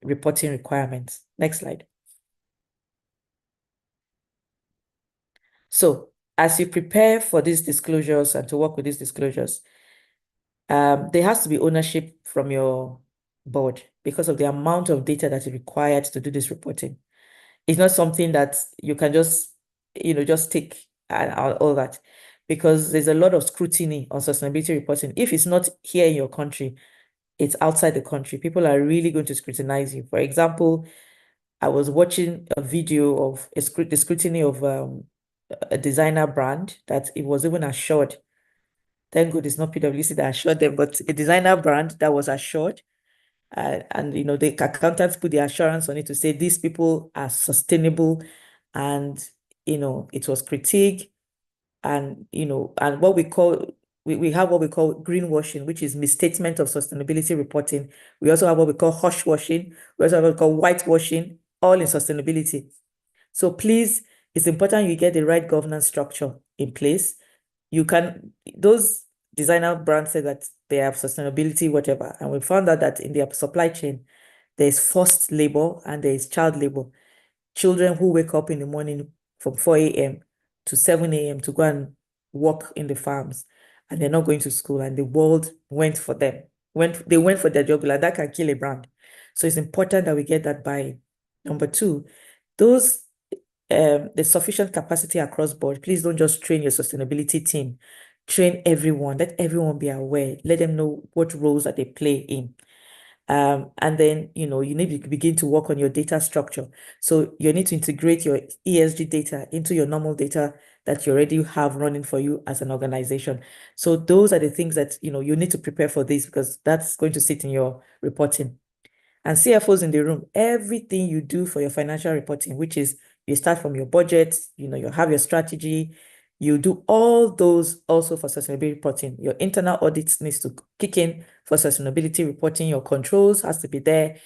reporting requirements. Next slide. So as you prepare for these disclosures and to work with these disclosures, there has to be ownership from your board because of the amount of data that is required to do this reporting. It's not something that you can just take and all that, because there's a lot of scrutiny on sustainability reporting. If it's not here in your country, it's outside the country. People are really going to scrutinize you. For example, I was watching a video of the scrutiny of a designer brand that it was even assured. Thank God it's not PwC that assured them, but a designer brand that was assured. And the accountants put the assurance on it to say these people are sustainable, and it was critiqued, and and what we call we have what we call greenwashing, which is misstatement of sustainability reporting. We also have what we call hushwashing. We also have what we call whitewashing, all in sustainability. So please, it's important you get the right governance structure in place. Those designer brands say that they have sustainability, whatever. And we found out that in their supply chain, there's forced labor and there is child labor. Children who wake up in the morning from 4 a.m. to 7 a.m. to go and work in the farms, and they're not going to school, and the world went for them. They went for their job, like that can kill a brand. So it's important that we get that buy-in. Number 2, the sufficient capacity across board. Please don't just train your sustainability team. Train everyone. Let everyone be aware. Let them know what roles that they play in. And then, you need to begin to work on your data structure. So you need to integrate your ESG data into your normal data that you already have running for you as an organization. So those are the things that, you need to prepare for this, because that's going to sit in your reporting. And CFOs in the room, everything you do for your financial reporting, which is you start from your budget, you have your strategy, you do all those also for sustainability reporting. Your internal audits needs to kick in for sustainability reporting. Your controls has to be there.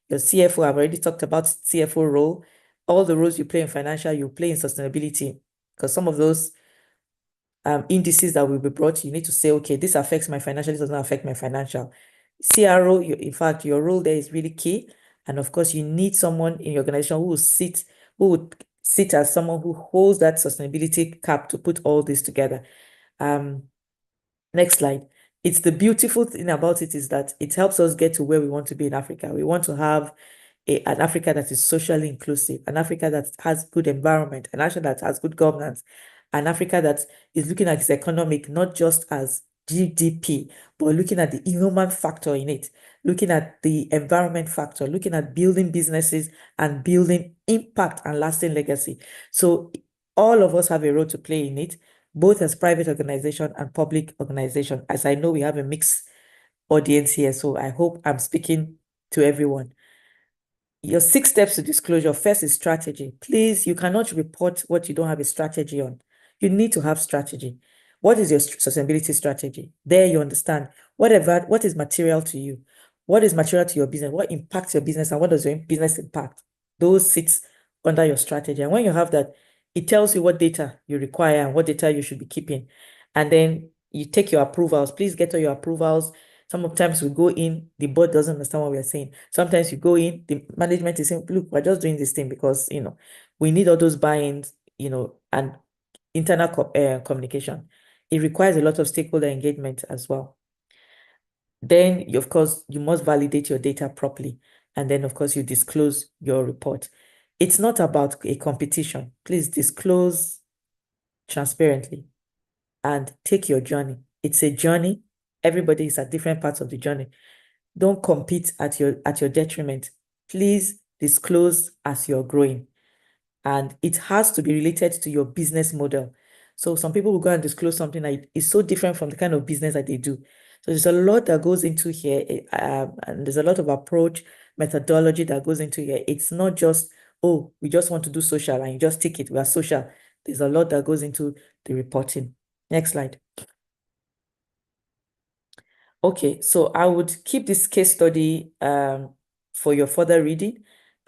Your CFO, I've already talked about CFO role. All the roles you play in financial, you play in sustainability. because some of those indices that will be brought, you need to say, okay, this affects my financial, this does not affect my financial. CRO, in fact, your role there is really key. And of course, you need someone in your organization who would sit as someone who holds that sustainability cap to put all this together. Next slide. It's the beautiful thing about it is that it helps us get to where we want to be in Africa. We want to have an Africa that is socially inclusive, an Africa that has good environment, an Africa that has good governance, an Africa that is looking at its economic, not just as GDP, but looking at the human factor in it, looking at the environment factor, looking at building businesses and building impact and lasting legacy. So all of us have a role to play in it, both as private organization and public organization. As I know, we have a mixed audience here, so I hope I'm speaking to everyone. Your 6 steps to disclosure. First is strategy. Please, you cannot report what you don't have a strategy on. You need to have strategy. What is your sustainability strategy? There you understand what is material to you, what is material to your business, what impacts your business, and what does your business impact. Those sits under your strategy. And when you have that, it tells you what data you require and what data you should be keeping. And then you take your approvals. Please get all your approvals. Sometimes we go in, the board doesn't understand what we're saying. Sometimes you go in, the management is saying, look, we're just doing this thing because, we need all those buy-ins, and internal communication. It requires a lot of stakeholder engagement as well. Then, of course, you must validate your data properly. And then, of course, you disclose your report. It's not about a competition. Please disclose transparently and take your journey. It's a journey. Everybody is at different parts of the journey. Don't compete at your detriment. Please disclose as you're growing. And it has to be related to your business model. So some people will go and disclose something that is so different from the kind of business that they do. So there's a lot that goes into here, and there's a lot of approach, methodology that goes into here. It's not just, oh, we just want to do social and you just tick it, we are social. There's a lot that goes into the reporting. Next slide. Okay, so I would keep this case study for your further reading,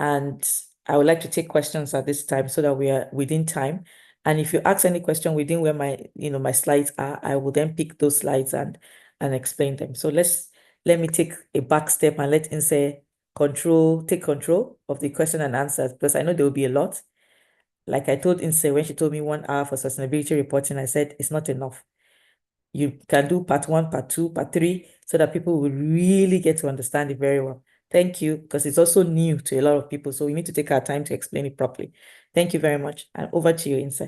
and I would like to take questions at this time so that we are within time. And if you ask any question within where my slides are, I will then pick those slides and explain them. So let me take a back step and let Inse take control of the question and answers, because I know there will be a lot. Like I told Inse when she told me 1 hour for sustainability reporting, I said it's not enough. You can do part 1, part 2, part 3, so that people will really get to understand it very well. Thank you, because it's also new to a lot of people, so we need to take our time to explain it properly. Thank you very much. And over to you, Inse.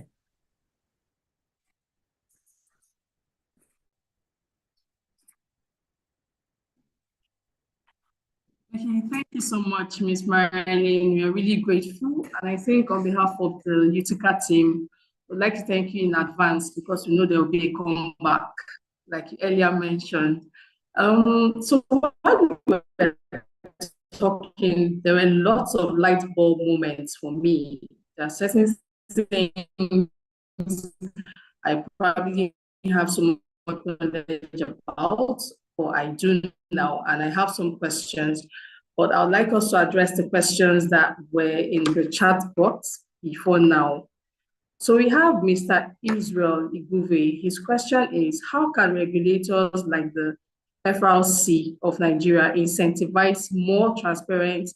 Okay, thank you so much, Ms. Marilyn. We are really grateful. And I think on behalf of the Utica team, we'd like to thank you in advance because we know there will be a comeback, like you earlier mentioned. So while we were talking, there were lots of light bulb moments for me. There are certain things I probably have so much knowledge about, or I do now, and I have some questions, but I would like us to address the questions that were in the chat box before now. So we have Mr. Israel Iguve. His question is, how can regulators like the FRC of Nigeria incentivize more transparent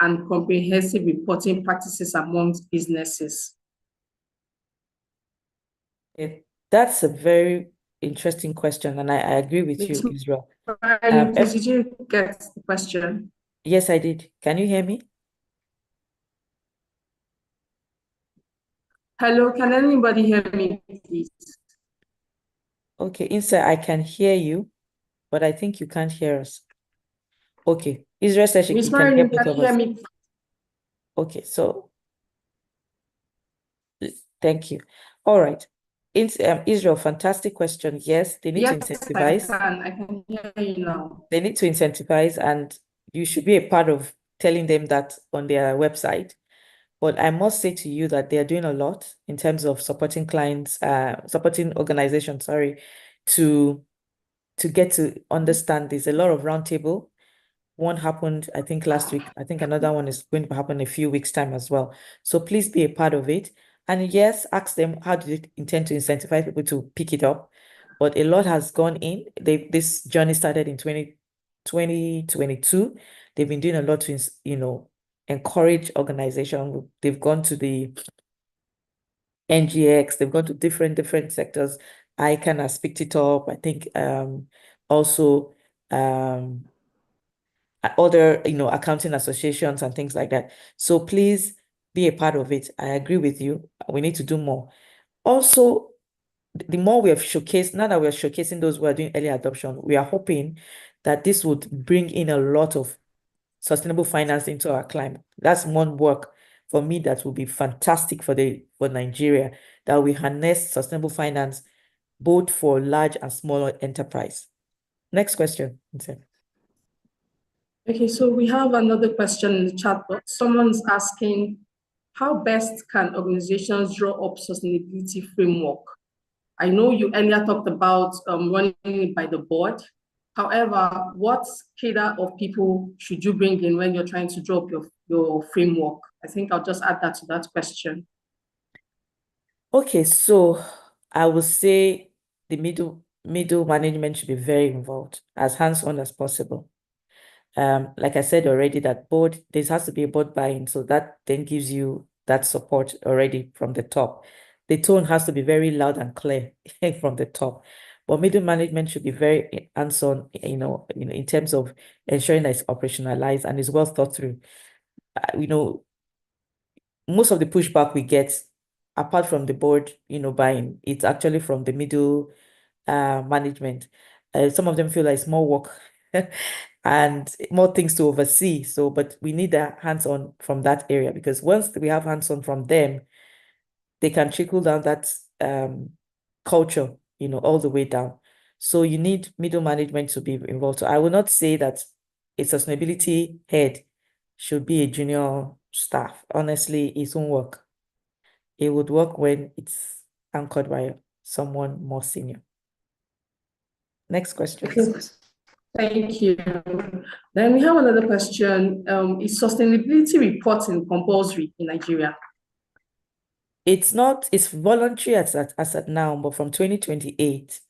and comprehensive reporting practices amongst businesses? That's a very interesting question, and I agree with you, Israel. Did you get the question? Yes, I did. Can you hear me? Hello, can anybody hear me, please? Okay, Inse, I can hear you, but I think you can't hear us. Okay, Israel says she Ms. can hear Marilyn, both can you of hear us. me? Okay, so thank you. All right. Israel, fantastic question. Yes, they need to incentivize. I can hear you now. They need to incentivize, and you should be a part of telling them that on their website. But I must say to you that they are doing a lot in terms of supporting clients, supporting organizations, to get to understand. There's a lot of roundtable. One happened, I think, last week. I think another one is going to happen in a few weeks' time as well. So please be a part of it. And yes, ask them how do they intend to incentivize people to pick it up. But a lot has gone in. This journey started in 2022. They've been doing a lot to, encourage organization. They've gone to the NGX, they've gone to different sectors. ICANN has picked it up. I think also other accounting associations and things like that. So please be a part of it. I agree with you. We need to do more. Also, the more we have showcased, now that we are showcasing those who are doing early adoption, we are hoping that this would bring in a lot of sustainable finance into our climate. That's one work for me that will be fantastic for Nigeria, that we harness sustainable finance both for large and smaller enterprise. Next question. Okay, so we have another question in the chat box. Someone's asking, how best can organizations draw up sustainability framework? I know you earlier talked about running it by the board. However, what cadre of people should you bring in when you're trying to draw up your framework? I think I'll just add that to that question. Okay, so I would say the middle management should be very involved, as hands-on as possible. Like I said already, that board, there has to be a board buy-in, so that then gives you that support already from the top. The tone has to be very loud and clear from the top. But middle management should be very hands-on, in terms of ensuring that it's operationalized and is well thought through. Most of the pushback we get, apart from the board, buying, it's actually from the middle management. Some of them feel like it's more work and more things to oversee. So, but we need a hands-on from that area, because once we have hands-on from them, they can trickle down that culture, all the way down. So you need middle management to be involved. So I will not say that a sustainability head should be a junior staff. Honestly, it won't work. It would work when it's anchored by someone more senior. Next question. Thank you. Then we have another question. Is sustainability reporting compulsory in Nigeria? It's not, it's voluntary as at now, but from 2028,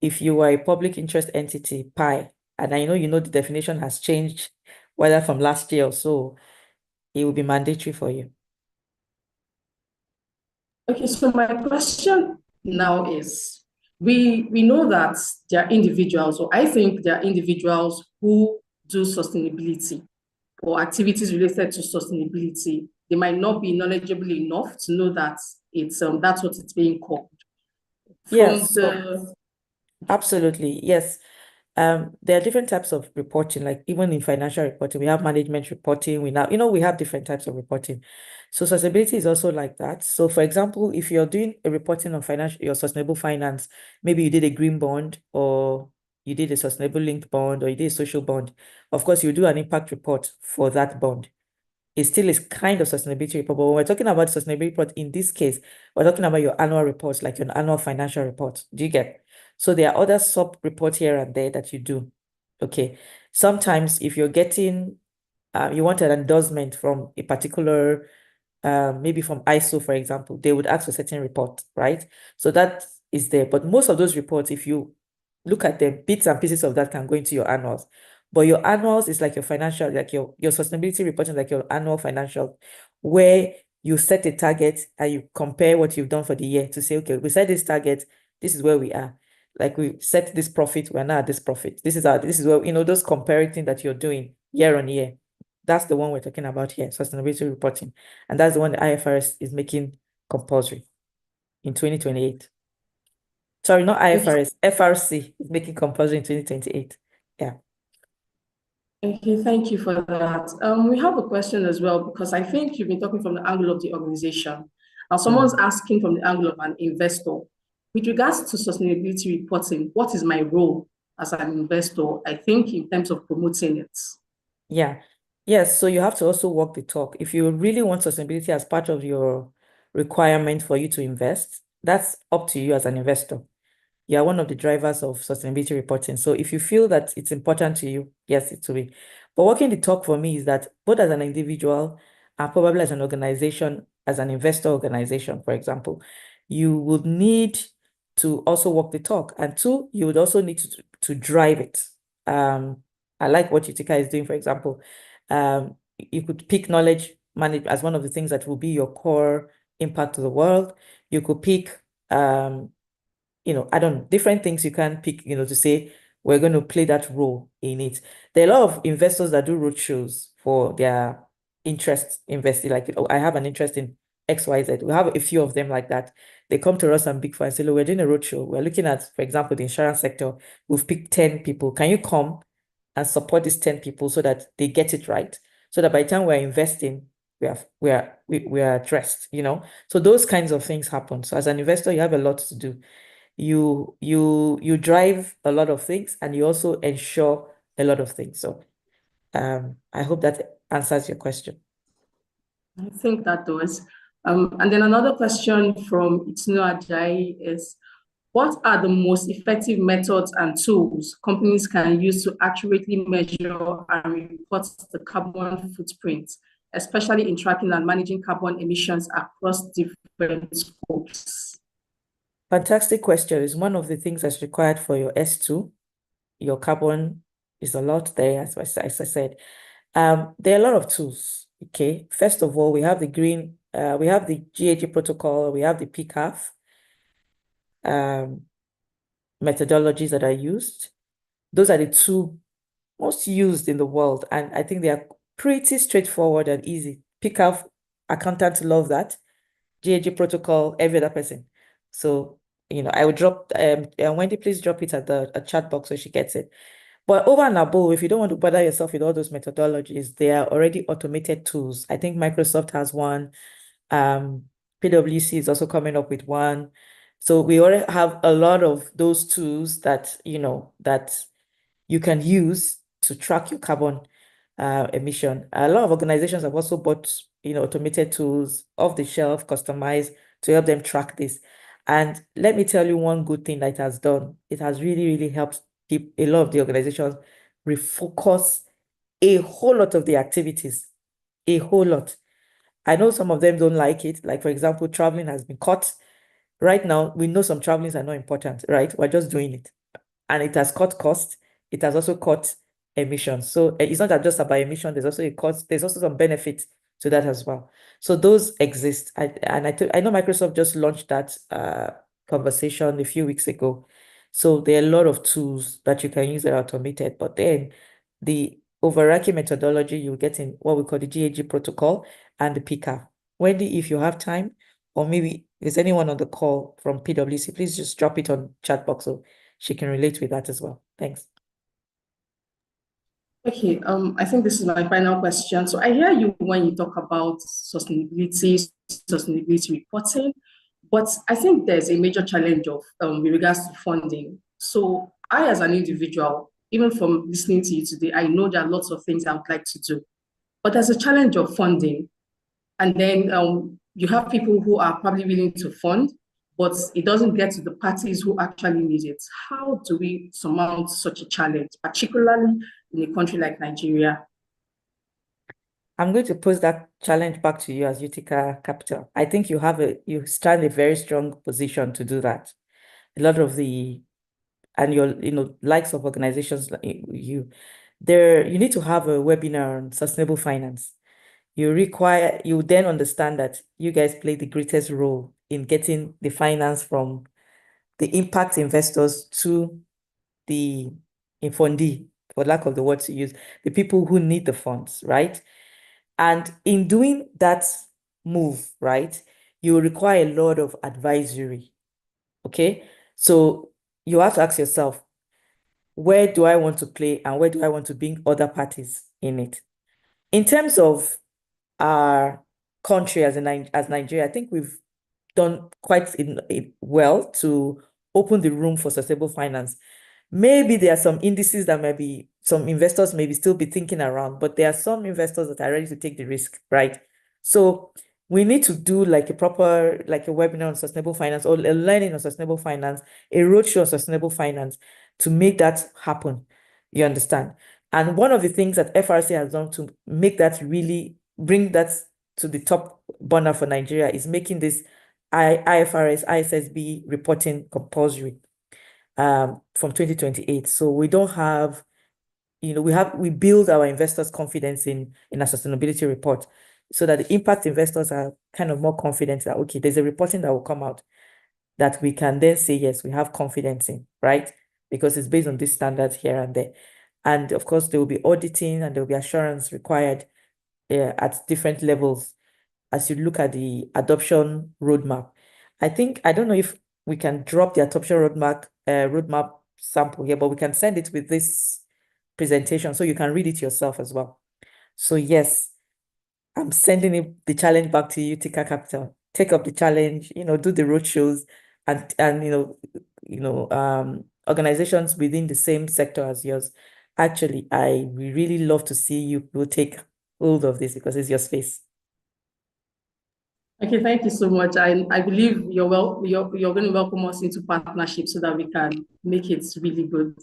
if you are a public interest entity, PI, and I know the definition has changed, whether from last year or so, it will be mandatory for you. Okay, so my question now is, we know that there are individuals, or I think there are individuals who do sustainability or activities related to sustainability. They might not be knowledgeable enough to know that that's what it's being called. Yes, absolutely. Yes. There are different types of reporting, like even in financial reporting, we have management reporting. We have different types of reporting. So sustainability is also like that. So for example, if you're doing a reporting on your sustainable finance, maybe you did a green bond, or you did a sustainable linked bond, or you did a social bond. Of course, you do an impact report for that bond. It still is kind of sustainability report, but when we're talking about sustainability report, in this case, we're talking about your annual reports, like your annual financial report. Do you get? So there are other sub-reports here and there that you do. Okay. Sometimes if you're getting, you want an endorsement from a particular, maybe from ISO, for example, they would ask for a certain report, right? So that is there. But most of those reports, if you look at them, bits and pieces of that can go into your annuals. But your annuals is like your financial, like your sustainability reporting, like your annual financial, where you set a target and you compare what you've done for the year to say, okay, we set this target, this is where we are. Like we set this profit, we're now at this profit. This is where, those comparing that you're doing year on year. That's the one we're talking about here, sustainability reporting. And that's the one the IFRS is making compulsory in 2028. Sorry, not IFRS, FRC is making compulsory in 2028. Yeah. Okay, thank you for that. We have a question as well, because I think you've been talking from the angle of the organization. Now, someone's asking from the angle of an investor. With regards to sustainability reporting, what is my role as an investor, I think, in terms of promoting it? Yeah. Yes, so you have to also walk the talk. If you really want sustainability as part of your requirement for you to invest, that's up to you as an investor. You are one of the drivers of sustainability reporting. So if you feel that it's important to you, yes, it will be. But walking the talk for me is that both as an individual and probably as an organization, as an investor organization, for example, you would need to also walk the talk. And two, you would also need to drive it. I like what Utica is doing, for example. You could pick knowledge management as one of the things that will be your core impact to the world. You could pick, you know, I don't know, different things you can pick, you know, to say, we're going to play that role in it. There are a lot of investors that do roadshows for their interest investing. Like, oh, I have an interest in XYZ. We have a few of them like that. They come to us and Big Four and say, look, we're doing a roadshow. We're looking at, for example, the insurance sector. We've picked 10 people. Can you come and support these 10 people so that they get it right? So that by the time we're investing, we are addressed, you know? So those kinds of things happen. So as an investor, you have a lot to do. You drive a lot of things and you also ensure a lot of things. So I hope that answers your question. I think that does. And then another question from Itino Ajayi is, what are the most effective methods and tools companies can use to accurately measure and report the carbon footprint, especially in tracking and managing carbon emissions across different scopes? Fantastic question. Is one of the things that's required for your S2. Your carbon is a lot there, as I said. There are a lot of tools. Okay. First of all, we have the we have the GHG protocol, we have the PCAF methodologies that are used. Those are the two most used in the world, and I think they are pretty straightforward and easy. PCAF, accountants love that. GHG protocol, every other person. So, you know, I would drop, Wendy, please drop it at the chat box so she gets it. But over and above, if you don't want to bother yourself with all those methodologies, there are already automated tools. I think Microsoft has one. PwC is also coming up with one. So we already have a lot of those tools that, you know, that you can use to track your carbon emission. A lot of organizations have also bought, you know, automated tools off the shelf, customized to help them track this. And let me tell you one good thing that it has done. It has really, really helped a lot of the organizations refocus a whole lot of the activities, a whole lot. I know some of them don't like it. Like, for example, traveling has been cut. Right now, we know some travelings are not important, right? We're just doing it. And it has cut cost. It has also cut emissions. So it's not just about emission. There's also a cost. There's also some benefits to that as well. So those exist. I know Microsoft just launched that conversation a few weeks ago. So there are a lot of tools that you can use that are automated. But then the overarching methodology, you get in what we call the GHG protocol and the PCAF. Wendy, if you have time, or maybe is anyone on the call from PwC, please just drop it on chat box so she can relate with that as well. Thanks. Okay, I think this is my final question. So I hear you when you talk about sustainability reporting, but I think there's a major challenge of with regards to funding. So I, as an individual, even from listening to you today, I know there are lots of things I would like to do, but there's a challenge of funding. And then you have people who are probably willing to fund, but it doesn't get to the parties who actually need it. How do we surmount such a challenge, particularly in a country like Nigeria? I'm going to pose that challenge back to you as Utica Capital. I think you stand a very strong position to do that. A lot of the, and your, likes of organizations, you need to have a webinar on sustainable finance. You then understand that you guys play the greatest role in getting the finance from the impact investors to the fundee, for lack of the word to use, the people who need the funds, right? And in doing that move, right, you will require a lot of advisory, okay? So you have to ask yourself, where do I want to play and where do I want to bring other parties in it? In terms of our country as Nigeria, I think we've done quite well to open the room for sustainable finance. Maybe there are some indices that maybe some investors maybe still be thinking around, but there are some investors that are ready to take the risk, right? So we need to do like a webinar on sustainable finance or a learning on sustainable finance, a roadshow on sustainable finance to make that happen. You understand? And one of the things that FRC has done to make that really bring that to the top burner for Nigeria is making this IFRS, ISSB reporting compulsory from 2028. So we don't have, we build our investors' confidence in our sustainability report, so that the impact investors are kind of more confident that, okay, there's a reporting that will come out that we can then say, yes, we have confidence in, right? Because it's based on these standards here and there. And of course, there will be auditing and there will be assurance required at different levels as you look at the adoption roadmap. I don't know if we can drop the adoption roadmap sample here, but we can send it with this presentation so you can read it yourself as well. So yes, I'm sending the challenge back to Utica Capital. Take up the challenge, do the roadshows and organizations within the same sector as yours. Actually, I would really love to see you will take hold of this because it's your space. Okay, thank you so much. I believe you're going to welcome us into partnership so that we can make it really good.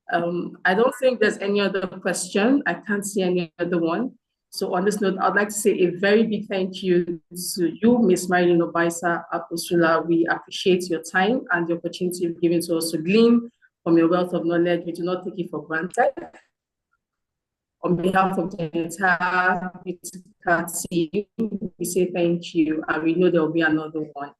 I don't think there's any other question. I can't see any other one. So on this note, I'd like to say a very big thank you to you, Ms. Marilyn Obaisa Apostula. We appreciate your time and the opportunity you've given to us to glean from your wealth of knowledge. We do not take it for granted. On behalf of the entire Utica team, we say thank you, and we know there will be another one.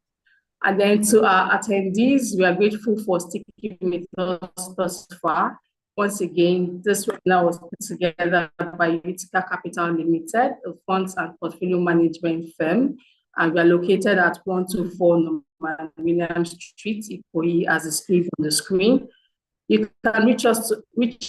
And then to our attendees, we are grateful for sticking with us thus far. Once again, this webinar was put together by Utica Capital Limited, a funds and portfolio management firm, and we are located at 124 Norman William Street, Ikoyi, as displayed on the screen. You can reach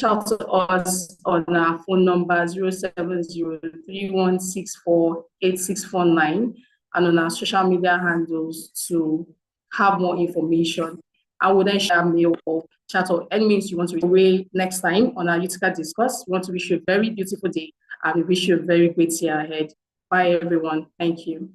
out to us on our phone number 07031648649 and on our social media handles to have more information. I will then share mail or chat or any means you want to reach away next time on our Utica Discuss. We want to wish you a very beautiful day and we wish you a very great year ahead. Bye everyone. Thank you.